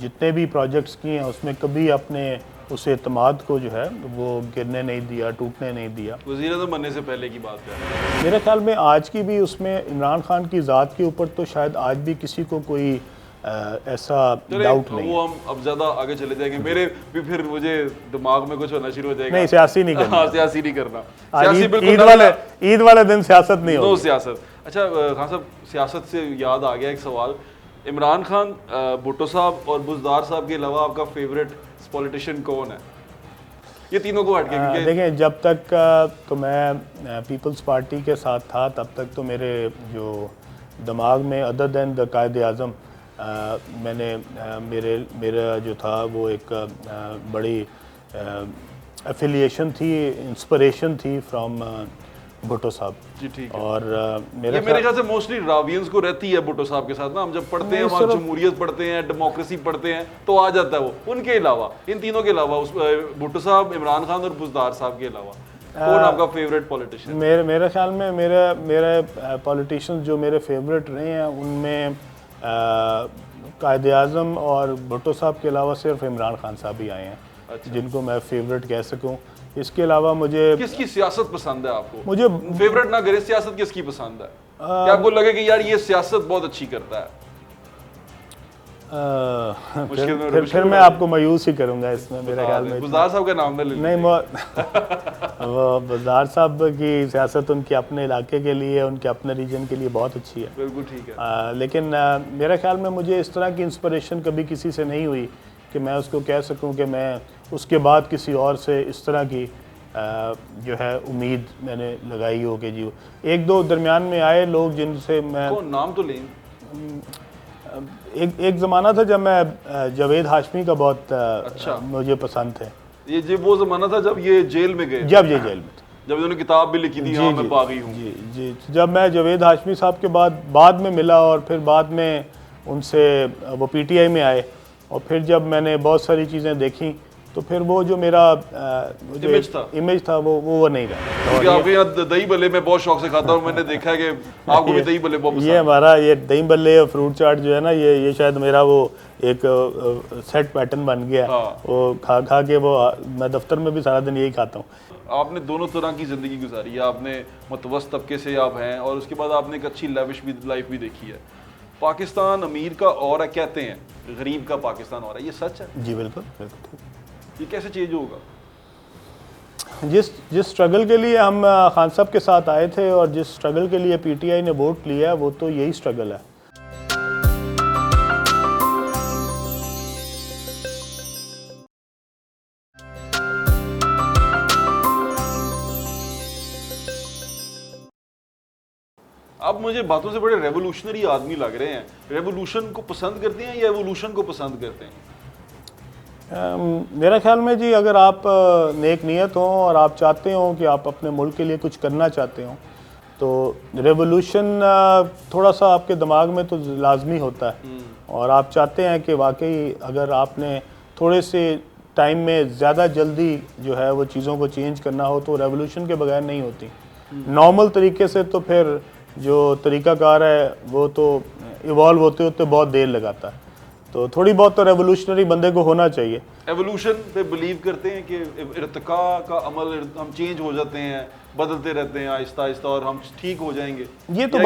जितने भी प्रोजेक्ट्स किए हैं उसमें कभी अपने उस एतमाद को जो है वो गिरने नहीं दिया, टूटने नहीं दिया। वज़ीर-ए-आज़म बनने से पहले की बात है। मेरे ख्याल में आज की भी उसमें इमरान खान की ज़ात के ऊपर तो शायद आज भी किसी को कोई ऐसा डाउट नहीं। वो हम अब ज़्यादा आगे चले जाएंगे, मेरे भी फिर मुझे दिमाग में कुछ होना शुरू हो जाएगा। नहीं, सियासी नहीं करना। हाँ, सियासी नहीं करना। सियासी बिल्कुल ईद वाले दिन सियासत नहीं होगी। नो सियासत। अच्छा खान साहब, सियासत से याद आ गया एक सवाल। इमरान खान, भुट्टो साहब और बुज़दार साहब के अलावा आपका फेवरेट पॉलिटिशियन कौन है? ये तीनों को हट के देखिए, जब तक तो मैं पीपल्स पार्टी के साथ था तब तक तो मेरे जो दिमाग में अदर दैन द कायदे आज़म मैंने मेरा जो था वो एक बड़ी एफिलिएशन थी, इंस्पिरेशन थी फ्रॉम भुट्टो साहब जी। ठीक है। और मेरे ख्याल से मोस्टली रावियंस को रहती है भुट्टो साहब के साथ ना। हम जब पढ़ते हैं वहाँ जमहूरियत पढ़ते हैं, डेमोक्रेसी पढ़ते हैं तो आ जाता है वो। उनके अलावा, इन तीनों के अलावा, उस भुट्टो साहब, इमरान खान और बुज़दार साहब के अलावा कौन आपका फेवरेट पॉलिटिशियन? मेरे ख्याल में मेरे पॉलिटिशियंस जो मेरे फेवरेट रहे हैं उनमें कायदे आज़म और भुट्टो साहब के अलावा सिर्फ इमरान खान साहब ही आए हैं। अच्छा। जिनको मैं फेवरेट कह सकूं। इसके अलावा मुझे किसकी सियासत पसंद है आपको? मुझे फेवरेट ना करे, सियासत किसकी पसंद है? क्या आपको लगे कि यार ये सियासत बहुत अच्छी करता है? फिर मैं आपको मायूस ही करूंगा इसमें। मेरे ख्याल में बुज़दार साहब का नाम नहीं, वो बुज़दार साहब की सियासत उनके अपने इलाके के लिए, उनके अपने रीजन के लिए बहुत अच्छी है। बिल्कुल ठीक है। लेकिन मेरे ख्याल में मुझे इस तरह की इंस्पिरेशन कभी किसी से नहीं हुई कि मैं उसको कह सकूं कि मैं उसके बाद किसी और से इस तरह की जो है उम्मीद मैंने लगाई हो कि जी। एक दो दरमियान में आए लोग जिनसे मैं नाम तो लें। एक ज़माना था जब मैं जावेद हाशमी का बहुत अच्छा। मुझे पसंद थे। ये वो ज़माना था जब ये जेल में गए? जब ये जेल में थे। जब उन्होंने किताब भी लिखी थी, हाँ मैं बागी हूँ। जी जी, जब मैं जावेद हाशमी साहब के बाद में मिला और फिर बाद में उनसे वो पीटीआई में आए, और फिर जब मैंने बहुत सारी चीज़ें देखी तो फिर वो जो मेरा इमेज था वो नहीं रहा। क्योंकि आपके यहाँ दही भल्ले मैं बहुत शौक से खाता हूँ, मैंने देखा है कि आपको भी दही भल्ले बहुत पसंद है। ये हमारा ये दही भल्ले और फ्रूट चाट जो है ना, ये शायद मेरा वो एक सेट पैटर्न बन गया। हाँ। वो खा के वो मैं दफ्तर में भी सारा दिन यही खाता हूँ। आपने दोनों तरह की ज़िंदगी गुजारी है, आपने मतवस्त तबके से आप हैं और उसके बाद आपने एक अच्छी लेविश भी लाइफ भी देखी है। पाकिस्तान अमीर का और है कहते हैं, गरीब का पाकिस्तान और है, ये सच है? जी बिल्कुल बिल्कुल। ये कैसे चेंज होगा? जिस स्ट्रगल के लिए हम खान साहब के साथ आए थे और जिस स्ट्रगल के लिए पीटीआई ने वोट लिया, वो तो यही स्ट्रगल है। आप मुझे बातों से बड़े रेवोल्यूशनरी आदमी लग रहे हैं। रेवोल्यूशन को पसंद करते हैं या एवोल्यूशन को पसंद करते हैं? मेरा ख्याल में जी, अगर आप नेक नीयत हो और आप चाहते हो कि आप अपने मुल्क के लिए कुछ करना चाहते हो, तो रेवोल्यूशन थोड़ा सा आपके दिमाग में तो लाजमी होता है। और आप चाहते हैं कि वाकई अगर आपने थोड़े से टाइम में ज़्यादा जल्दी जो है वो चीज़ों को चेंज करना हो, तो रेवोल्यूशन के बगैर नहीं होती। नॉर्मल तरीके से तो फिर जो तरीक़ाकार है वो तो इवॉल्व होते होते बहुत देर लगाता है। तो थोड़ी बहुत तो रेवोल्यूशनरी बंदे को होना चाहिए। एवोल्यूशन पे बिलीव करते हैं कि इर्तिका का अमल, हम चेंज हो जाते हैं, बदलते रहते हैं आहिस्ता आहिस्ता और हम ठीक हो जाएंगे? ये तो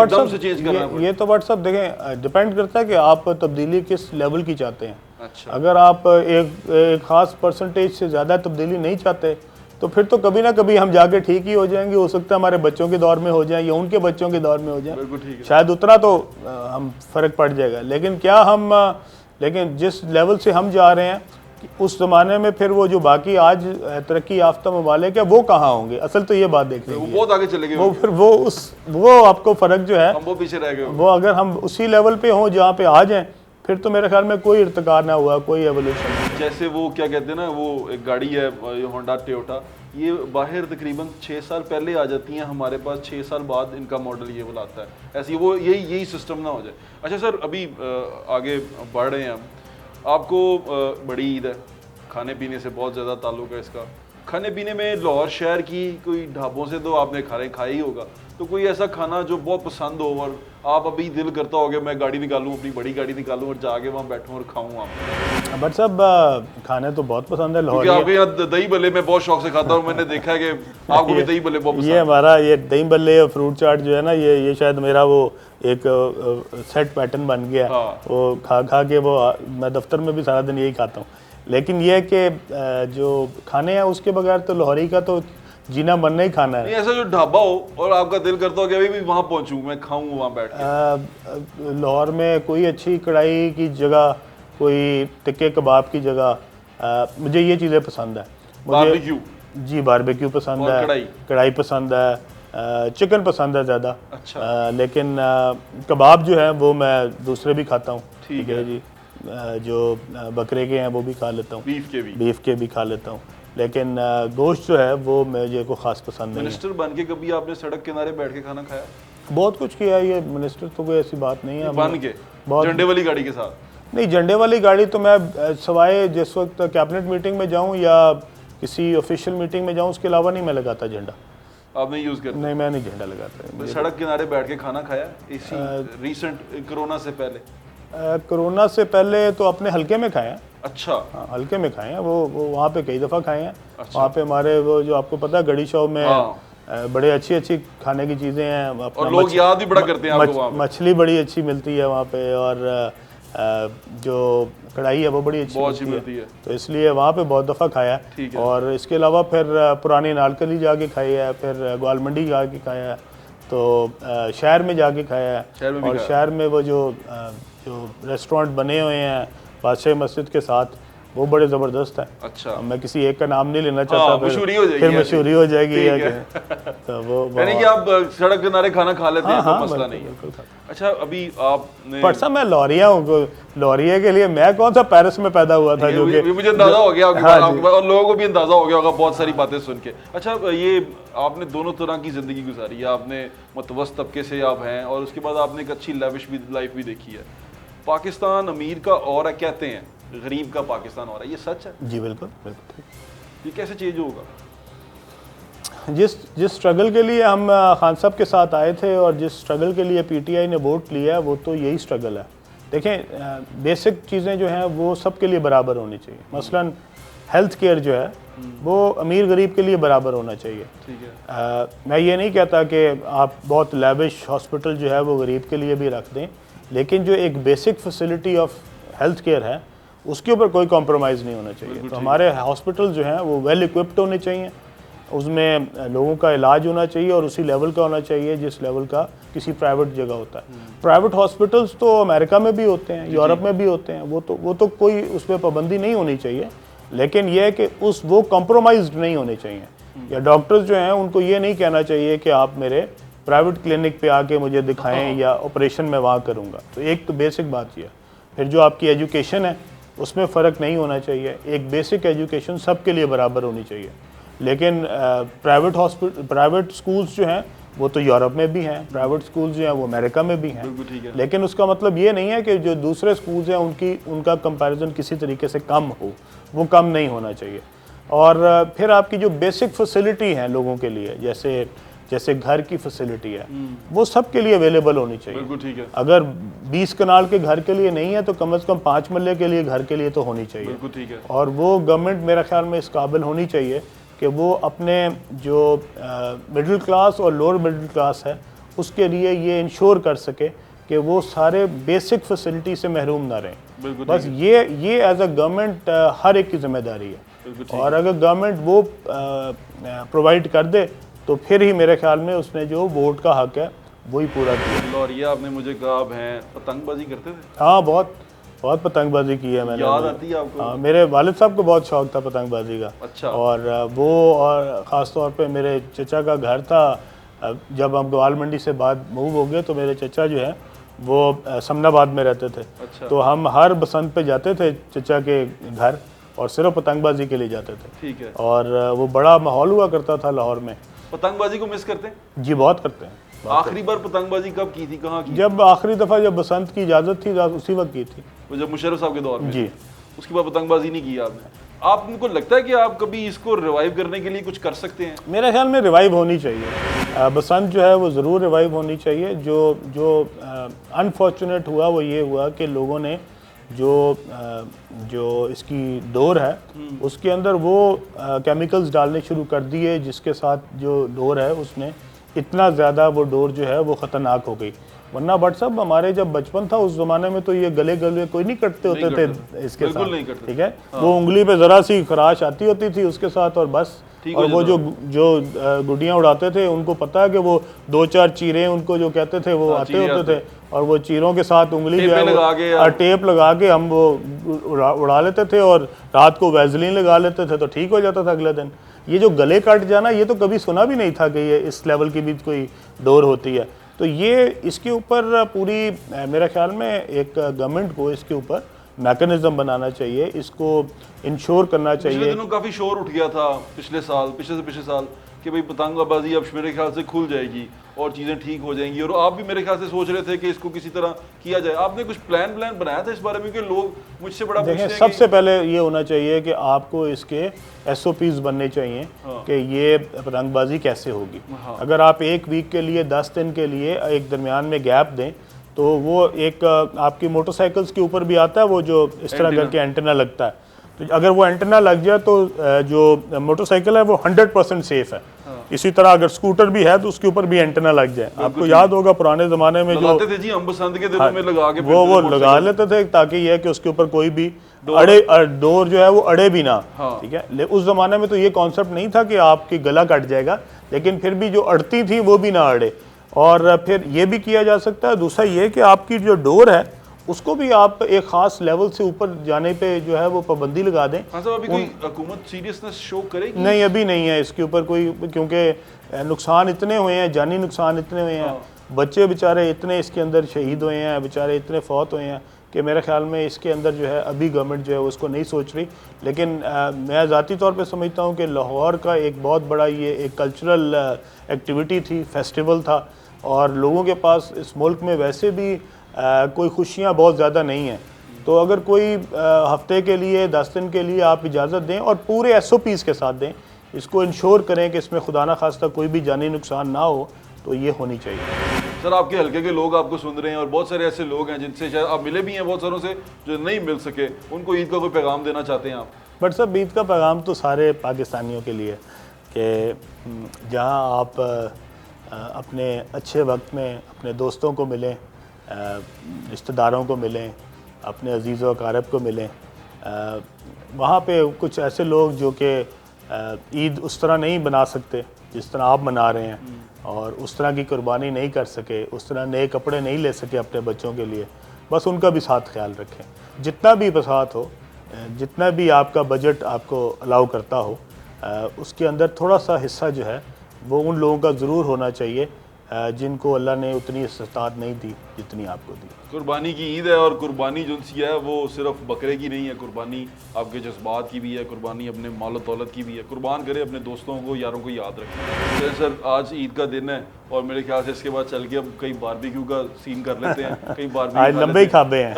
व्हाट्सअप देखें, डिपेंड करता है कि आप तब्दीली किस लेवल की चाहते हैं। अच्छा। अगर आप एक ख़ास परसेंटेज से ज़्यादा तब्दीली नहीं चाहते, तो फिर तो कभी ना कभी हम जाके ठीक ही हो जाएंगे। हो सकता है हमारे बच्चों के दौर में हो जाए या उनके बच्चों के दौर में हो जाए, शायद उतना तो हम फ़र्क पड़ जाएगा। लेकिन जिस लेवल से हम जा रहे हैं, उस ज़माने में फिर वो जो बाकी आज तरक्की याफ्ता ममालिक है वो कहाँ होंगे? असल तो ये बात देख रहे हैं, वो बहुत आगे चले गए, वो फिर वो आपको फ़र्क जो है, हम वो पीछे रह गए। वो अगर हम उसी लेवल पे हों जहाँ पे आ जाएं, फिर तो मेरे ख्याल में कोई इर्तिका ना हुआ, कोई एवोल्यूशन नहीं। जैसे वो क्या कहते हैं ना, वो एक गाड़ी है होंडा टोयोटा, ये बाहर तकरीबन 6 साल पहले आ जाती हैं, हमारे पास 6 साल बाद इनका मॉडल ये वाला आता है। ऐसी वो यही सिस्टम ना हो जाए। अच्छा सर, अभी आगे बढ़ रहे हैं हम। आपको बड़ी ईद है, खाने पीने से बहुत ज़्यादा ताल्लुक़ है इसका। खाने पीने में लाहौर शहर की कोई ढाबों से तो आपने खाया ही होगा, तो कोई ऐसा खाना जो बहुत पसंद हो और आप अभी दिल करता होगा मैं गाड़ी निकालूं, अपनी बड़ी गाड़ी निकालूं और जाके वहाँ बैठूं और खाऊं? आप बट सब खाने तो बहुत पसंद है लाहौर। आपके यहाँ दही भल्ले मैं बहुत शौक से खाता हूँ, मैंने देखा है कि आपको भी दही भल्ले बहुत पसंद है। ये हमारा ये दही भल्ले और फ्रूट चाट जो है ना, ये शायद मेरा वो एक सेट पैटर्न बन गया। हाँ। वो खा के वो मैं दफ्तर में भी सारा दिन यही खाता हूँ। लेकिन ये कि जो खाने हैं उसके बगैर तो लाहौरी का तो जीना बनना ही खाना है। ऐसा जो ढाबा हो और आपका दिल करता हो कि अभी भी वहाँ पहुँचूँ, मैं खाऊँ वहाँ बैठ के। लाहौर में कोई अच्छी कढ़ाई की जगह, कोई टिक्के कबाब की जगह, मुझे ये चीज़ें पसंद है। बारबेक्यू? जी बारबेक्यू पसंद है, कढ़ाई पसंद है, चिकन पसंद है ज़्यादा। अच्छा। लेकिन कबाब जो है वो मैं दूसरे भी खाता हूँ। ठीक है जी, जो बकरे के हैं वो भी खा लेता हूँ, बीफ के भी खा लेता हूँ। लेकिन गोश्त जो है वो मुझे को ख़ास पसंद नहीं है। मिनिस्टर बन के कभी आपने सड़क किनारे बैठ के खाना खाया? बहुत कुछ किया। ये मिनिस्टर तो कोई ऐसी बात नहीं है। बन के झंडे वाली गाड़ी के साथ? नहीं, झंडे वाली गाड़ी तो मैं सवाए जिस वक्त कैबिनेट मीटिंग में जाऊँ या किसी ऑफिशियल मीटिंग में जाऊँ, उसके अलावा नहीं मैं लगाता झंडा। आपने यूज़ करता? नहीं, मैं नहीं झंडा लगाता। सड़क किनारे बैठ के खाना खाया इसी रिसेंट कोरोना से पहले? कोरोना से पहले तो अपने हल्के में खाए हैं। अच्छा। हाँ, हल्के में खाए हैं। वो वहाँ पे कई दफ़ा खाए हैं। अच्छा। वहाँ पे हमारे वो जो आपको पता है गड़ी शॉप में बड़े अच्छी खाने की चीज़ें हैं। और लोग याद भी बड़ा करते हैं आपको वहाँ पे। मछली बड़ी अच्छी मिलती है वहाँ पे, और जो कढ़ाई है वो बड़ी अच्छी मिलती है। तो इसलिए वहाँ पे बहुत दफ़ा खाया है। और इसके अलावा फिर पुरानी नालकली जाके खाई है, फिर ग्वाल मंडी जाके खाया है, तो शहर में जाके खाया है। और शहर में वो जो रेस्टोरेंट बने हुए हैं बादशाह मस्जिद के साथ, वो बड़े ज़बरदस्त हैं। अच्छा, अब मैं किसी एक का नाम नहीं लेना चाहता, हाँ, मशहूरी हो जाएगी, फिर मशहूरी हो जाएगी ठीक या है। क्या। तो वो यानी कि आप सड़क किनारे खाना खा लेते हैं, हाँ, कोई मसला बिल्कुल, नहीं है। बिल्कुल खा। अच्छा, अभी आपने पर साहब मैं लौरिया हूँ, लौरिया के लिए मैं कौन सा पेरिस में पैदा हुआ था जो कि मुझे अंदाजा हो गया आपकी हाँ बात, जी। और लोगों को भी अंदाजा हो गया होगा बहुत सारी बातें सुन के। अच्छा, ये आपने दोनों तरह की जिंदगी गुजारी है, आपने मुतवस्त तबके से आप हैं और उसके बाद आपने एक अच्छी लेविश भी लाइफ भी देखी है। पाकिस्तान अमीर का और है कहते हैं, गरीब का पाकिस्तान और है, ये सच है? जी बिल्कुल बिल्कुल। ये कैसे चेंज होगा? जिस स्ट्रगल के लिए हम खान साहब के साथ आए थे और जिस स्ट्रगल के लिए पीटीआई ने वोट लिया, वो तो यही स्ट्रगल है। देखें, बेसिक चीज़ें जो हैं वो सबके लिए बराबर होनी चाहिए। मसलन हेल्थ केयर जो है वो अमीर गरीब के लिए बराबर होना चाहिए। ठीक है। मैं ये नहीं कहता कि आप बहुत लेविश हॉस्पिटल जो है वो गरीब के लिए भी रख दें, लेकिन जो एक basic facility of health care है उसके ऊपर कोई कॉम्प्रोमाइज़ नहीं होना चाहिए। तो हमारे हॉस्पिटल जो हैं वो वेल इक्विप्ड होने चाहिए, उसमें लोगों का इलाज होना चाहिए और उसी लेवल का होना चाहिए जिस लेवल का किसी प्राइवेट जगह होता है। प्राइवेट हॉस्पिटल्स तो अमेरिका में भी होते हैं, यूरोप में भी होते हैं, वो तो कोई उस पर पाबंदी नहीं होनी चाहिए, लेकिन यह है कि वो कॉम्प्रोमाइज़ नहीं होने चाहिए। या डॉक्टर्स जो हैं उनको ये नहीं कहना चाहिए कि आप मेरे प्राइवेट क्लिनिक पे आके मुझे दिखाएं या ऑपरेशन मैं वहाँ करूँगा। तो एक तो बेसिक बात यह है। फिर जो आपकी एजुकेशन है उसमें फ़र्क नहीं होना चाहिए। एक बेसिक एजुकेशन सबके लिए बराबर होनी चाहिए। लेकिन प्राइवेट स्कूल्स जो हैं वो तो यूरोप में भी हैं, प्राइवेट स्कूल्स जो हैं वो अमेरिका में भी हैं। बिल्कुल ठीक है। लेकिन उसका मतलब ये नहीं है कि जो दूसरे स्कूल्स हैं उनका कंपैरिजन किसी तरीके से कम हो, वो कम नहीं होना चाहिए। और फिर आपकी जो बेसिक फैसिलिटी हैं लोगों के लिए, जैसे घर की फैसिलिटी है, वो सब के लिए अवेलेबल होनी चाहिए। बिल्कुल ठीक है। अगर 20 कनाल के घर के लिए नहीं है तो कम से कम 5 मरले के लिए घर के लिए तो होनी चाहिए। बिल्कुल ठीक है। और वो गवर्नमेंट मेरा ख्याल में इस काबिल होनी चाहिए कि वो अपने जो मिडिल क्लास और लोअर मिडिल क्लास है उसके लिए ये इंश्योर कर सके कि वो सारे बेसिक फैसिलिटी से महरूम ना रहें। बिल्कुल बस ये एज अ गवर्नमेंट हर एक की जिम्मेदारी है। बिल्कुल ठीक और अगर गवर्नमेंट वो प्रोवाइड कर दे तो फिर ही मेरे ख्याल में उसने जो वोट का हक है वही पूरा किया। लौरिया, आपने मुझे कहा आप हैं पतंगबाजी करते थे? हाँ, बहुत पतंगबाजी की है मैंने। याद आती है आपको? हाँ, मेरे वालिद साहब को बहुत शौक था पतंगबाजी का। अच्छा। और ख़ास तौर पे मेरे चचा का घर था। जब हम ग्वाल मंडी से बाद मूव हो गए तो मेरे चचा जो है वो समनाबाद में रहते थे। अच्छा। तो हम हर बसंत पे जाते थे चचा के घर और सिर्फ पतंगबाजी के लिए जाते थे। ठीक है। और वो बड़ा माहौल हुआ करता था लाहौर में। पतंगबाजी को मिस करते हैं? जी बहुत करते हैं। आखिरी बार पतंगबाजी कब की थी, कहाँ की? जब आखिरी दफ़ा जब बसंत की इजाज़त थी उसी वक्त की थी। वो जब मुशर्रफ साहब के दौर में? जी। उसके बाद पतंगबाजी नहीं की आपने? आपको लगता है कि आप कभी इसको रिवाइव करने के लिए कुछ कर सकते हैं? मेरे ख्याल में रिवाइव होनी चाहिए। बसंत जो है वो ज़रूर रिवाइव होनी चाहिए। जो अनफॉर्चुनेट हुआ वो ये हुआ कि लोगों ने जो इसकी डोर है उसके अंदर वो केमिकल्स डालने शुरू कर दिए, जिसके साथ जो डोर है उसने इतना ज़्यादा वो डोर जो है वो ख़तरनाक हो गई। वरना बट साहब हमारे जब बचपन था उस ज़माने में तो ये गले कोई नहीं कटते होते थे इसके बिल्कुल साथ। नहीं कटते। ठीक है। वो उंगली पे ज़रा सी खराश आती होती थी उसके साथ और बस। और वो जो गुड्डियाँ उड़ाते थे उनको पता है कि वो 2-4 चीरे उनको जो कहते थे वो आते होते थे और वो चीरों के साथ उंगली जो है वो टेप लगा के हम वो उड़ा लेते थे और रात को वैज़लीन लगा लेते थे तो ठीक हो जाता था अगले दिन। ये जो गले कट जाना ये तो कभी सुना भी नहीं था कि ये इस लेवल की भी कोई डोर होती है। तो ये इसके ऊपर पूरी मेरे ख्याल में एक गवर्नमेंट को इसके ऊपर मैकेनिज्म बनाना चाहिए, इसको इंश्योर करना चाहिए। पिछले दिनों काफ़ी शोर उठ गया था पिछले साल कि भाई पतंगबाजी अब मेरे ख्याल से खुल जाएगी और चीज़ें ठीक हो जाएंगी, और आप भी मेरे ख्याल से सोच रहे थे कि इसको किसी तरह किया जाए। आपने कुछ प्लान बनाया था इस बारे में? कि लोग मुझसे बड़ा पूछते हैं। सबसे पहले ये होना चाहिए कि आपको इसके SOPs बनने चाहिए कि ये पतंगबाजी कैसे होगी। अगर आप 1 वीक के लिए 10 दिन के लिए एक दरमियान में गैप दें तो वो एक आपकी मोटरसाइकिल्स के ऊपर भी आता है वो जो इस तरह करके एंटेना लगता है। तो अगर वो एंटेना लग जाए तो जो मोटरसाइकिल है वो 100% सेफ है। इसी तरह अगर स्कूटर भी है तो उसके ऊपर भी एंटेना लग जाए। आपको याद होगा पुराने ज़माने में जो थे जी, हम बसंत के दिनों में लगा के वो लगा लेते थे ताकि यह कि उसके ऊपर कोई भी डोर जो है वो अड़े भी ना। ठीक है। उस ज़माने में तो ये कॉन्सेप्ट नहीं था कि आपकी गला कट जाएगा, लेकिन फिर भी जो अड़ती थी वो भी ना अड़े। और फिर ये भी किया जा सकता है। दूसरा ये कि आपकी जो डोर है उसको भी आप एक ख़ास लेवल से ऊपर जाने पे जो है वो पाबंदी लगा दें। हाँ साहब, अभी कोई हुकूमत सीरियसनेस शो करेगी? नहीं, अभी नहीं है इसके ऊपर कोई, क्योंकि नुकसान इतने हुए हैं, जानी नुकसान इतने हुए हैं, बच्चे बेचारे इतने इसके अंदर शहीद हुए हैं, बेचारे इतने फौत हुए हैं कि मेरे ख्याल में इसके अंदर जो है अभी गवर्नमेंट जो है उसको नहीं सोच रही। लेकिन मैं ज़ाती तौर पे समझता हूँ कि लाहौर का एक बहुत बड़ा ये एक कल्चरल एक्टिविटी थी, फेस्टिवल था, और लोगों के पास इस मुल्क में वैसे भी कोई खुशियाँ बहुत ज़्यादा नहीं हैं। तो अगर कोई हफ्ते के लिए 10 दिन के लिए आप इजाज़त दें और पूरे SOPs के साथ दें, इसको इंश्योर करें कि इसमें खुदा ना खास्ता कोई भी जानी नुकसान ना हो, तो ये होनी चाहिए। सर, आपके हल्के के लोग आपको सुन रहे हैं और बहुत सारे ऐसे लोग हैं जिनसे शायद आप मिले भी हैं, बहुत सारों से जो नहीं मिल सके, उनको ईद का कोई पैगाम देना चाहते हैं आप? बट सब ईद का पैगाम तो सारे पाकिस्तानियों के लिए कि जहाँ आप अपने अच्छे वक्त में अपने दोस्तों को मिलें, रिश्तेदारों को मिलें, अपने अजीज़ व अकारब को मिलें, वहाँ पे कुछ ऐसे लोग जो कि ईद उस तरह नहीं बना सकते जिस तरह आप मना रहे हैं, और उस तरह की कुर्बानी नहीं कर सके, उस तरह नए कपड़े नहीं ले सके अपने बच्चों के लिए, बस उनका भी साथ ख्याल रखें। जितना भी बसात हो, जितना भी आपका बजट आपको अलाउ करता हो, उसके अंदर थोड़ा सा हिस्सा जो है वो उन लोगों का ज़रूर होना चाहिए जिनको अल्लाह ने उतनी इस्तात नहीं दी जितनी आपको दी। कुर्बानी की ईद है, और कुर्बानी जो सी है वो सिर्फ बकरे की नहीं है, कुर्बानी आपके जज्बात की भी है, कुर्बानी अपने माल दौलत की भी है। कुर्बान करें, अपने दोस्तों को, यारों को याद रखें। तो सर, आज ईद का दिन है और मेरे ख्याल से इसके बाद चल के अब कई बारबेक्यू का सीन कर लेते हैं, कई बारबेक्यू आज लंबे ही खाबे हैं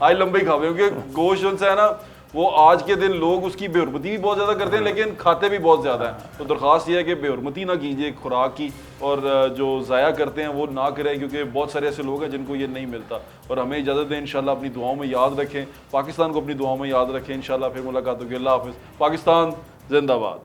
आज लंबे ही खाबे, क्योंकि गोश्त जो है ना वो आज के दिन लोग उसकी बेहुरमती भी बहुत ज़्यादा करते हैं, लेकिन खाते भी बहुत ज़्यादा हैं। तो दरख्वास्त ये है कि बेहुरमती ना कीजिए खुराक की, और जो ज़ाया करते हैं वो ना करें, क्योंकि बहुत सारे ऐसे लोग हैं जिनको ये नहीं मिलता। और हमें इजाज़त दें, इंशाल्लाह अपनी दुआओं में याद रखें, पाकिस्तान को अपनी दुआओं में याद रखें। इंशाल्लाह फिर मुलाकात होगी। अल्लाह हाफ़िज़। पाकिस्तान जिंदाबाद।